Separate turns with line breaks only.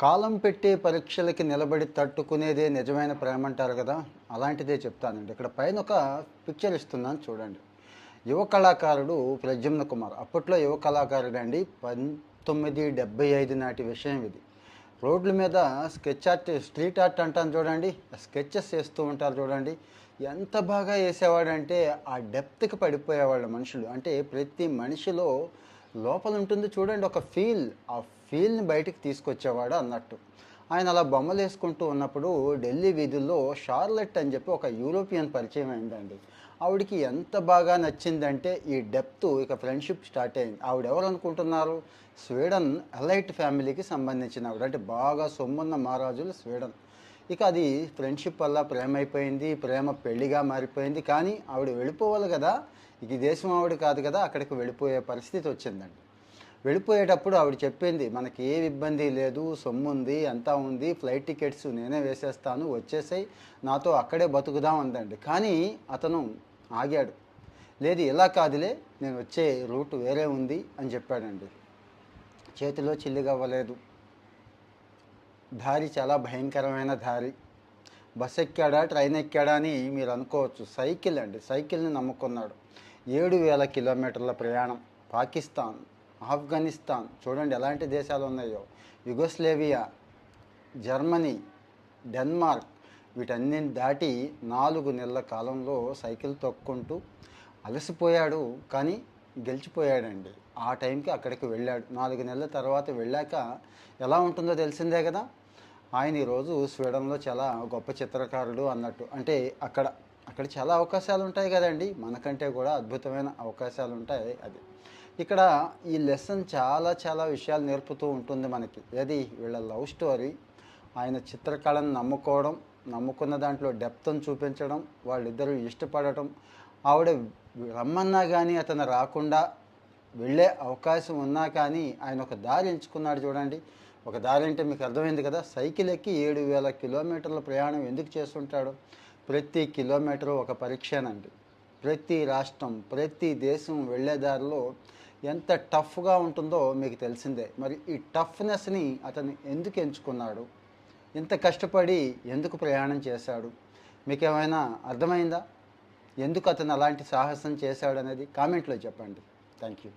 కాలం పెట్టే పరీక్షలకి నిలబడి తట్టుకునేదే నిజమైన ప్రేమ అంటారు కదా. అలాంటిదే చెప్తానండి. ఇక్కడ పైన ఒక పిక్చర్ ఇస్తున్నాను చూడండి. యువ కళాకారుడు ప్రద్యుమ్న కుమార్, అప్పట్లో యువ కళాకారుడు అండి. 1975 నాటి విషయం ఇది. రోడ్ల మీద స్కెచ్ ఆర్ట్, స్ట్రీట్ ఆర్ట్ అంటాను చూడండి, స్కెచెస్ వేస్తూ ఉంటారు చూడండి. ఎంత బాగా వేసేవాడంటే ఆ డెప్త్కి పడిపోయేవాళ్ళు మనుషులు. అంటే ప్రతి మనిషిలో లోపల ఉంటుంది చూడండి ఒక ఫీల్. ఆ ఫీల్ని బయటికి తీసుకొచ్చేవాడు అన్నట్టు. ఆయన అలా బొమ్మలు వేసుకుంటూ ఉన్నప్పుడు ఢిల్లీ వీధుల్లో షార్లెట్ అని చెప్పి ఒక యూరోపియన్ పరిచయం అయిందండి. ఆవిడికి ఎంత బాగా నచ్చిందంటే ఈ డెప్త్, ఇక ఫ్రెండ్షిప్ స్టార్ట్ అయింది. ఆవిడ ఎవరు అనుకుంటున్నారు? స్వీడన్ ఎలైట్ ఫ్యామిలీకి సంబంధించిన ఆవిడ. అంటే బాగా సొమ్మున్న మహారాజులు స్వీడన్. ఇక అది ఫ్రెండ్షిప్ వల్ల ప్రేమ అయిపోయింది, ప్రేమ పెళ్లిగా మారిపోయింది. కానీ ఆవిడ వెళ్ళిపోవాలి కదా, ఇది దేశం ఆవిడ కాదు కదా, అక్కడికి వెళ్ళిపోయే పరిస్థితి వచ్చిందండి. వెళ్ళిపోయేటప్పుడు ఆవిడ చెప్పింది, మనకి ఏ ఇబ్బంది లేదు, సొమ్ము ఉంది, అంతా ఉంది, ఫ్లైట్ టికెట్స్ నేనే వేసేస్తాను, వచ్చేసాయి, నాతో అక్కడే బతుకుదాం అందండి. కానీ అతను ఆగాడు. లేదు, ఇలా కాదులే, నేను వచ్చే రూట్ వేరే ఉంది అని చెప్పాడండి. చేతిలో చిల్లిగవ్వలేదు. దారి చాలా భయంకరమైన దారి. బస్ ఎక్కాడా, ట్రైన్ ఎక్కాడా అని మీరు అనుకోవచ్చు. సైకిల్ అండి, సైకిల్ని నమ్ముకున్నాడు. 7,000 కిలోమీటర్ల ప్రయాణం. పాకిస్తాన్, ఆఫ్ఘనిస్తాన్, చూడండి ఎలాంటి దేశాలు ఉన్నాయో, యుగోస్లేవియా, జర్మనీ, డెన్మార్క్, వీటన్నిటిని దాటి 4 నెలల కాలంలో సైకిల్ తొక్కుంటూ అలసిపోయాడు. కానీ గెలిచిపోయాడండి. ఆ టైంకి అక్కడికి వెళ్ళాడు. 4 నెలల తర్వాత వెళ్ళాక ఎలా ఉంటుందో తెలిసిందే కదా. ఆయన ఈరోజు స్వీడన్లో చాలా గొప్ప చిత్రకారుడు అన్నట్టు. అంటే అక్కడ చాలా అవకాశాలు ఉంటాయి కదండి, మనకంటే కూడా అద్భుతమైన అవకాశాలు ఉంటాయి. అది ఇక్కడ ఈ లెసన్ చాలా చాలా విషయాలు నేర్పుతూ ఉంటుంది మనకి. ఏది? వీళ్ళ లవ్ స్టోరీ. ఆయన చిత్రకళను నమ్ముకోవడం, నమ్ముకున్న దాంట్లో డెప్త్ని చూపించడం, వాళ్ళిద్దరూ ఇష్టపడటం, ఆవిడ రమ్మన్నా కానీ అతను రాకుండా వెళ్ళే అవకాశం ఉన్నా కానీ ఆయన ఒక దారి ఎంచుకున్నాడు చూడండి. ఒక దారి అంటే మీకు అర్థమైంది కదా. సైకిల్ ఎక్కి 7,000 కిలోమీటర్ల ప్రయాణం ఎందుకు చేస్తుంటాడు? ప్రతి కిలోమీటరు ఒక పరీక్షనండి. ప్రతి రాష్ట్రం, ప్రతి దేశం వెళ్ళే దారిలో ఎంత టఫ్గా ఉంటుందో మీకు తెలిసిందే. మరి ఈ టఫ్నెస్ని అతను ఎందుకు ఎంచుకున్నాడు? ఇంత కష్టపడి ఎందుకు ప్రయాణం చేశాడు? మీకేమైనా అర్థమైందా? ఎందుకు అతను అలాంటి సాహసం చేశాడు అనేది కామెంట్లో చెప్పండి. Thank you.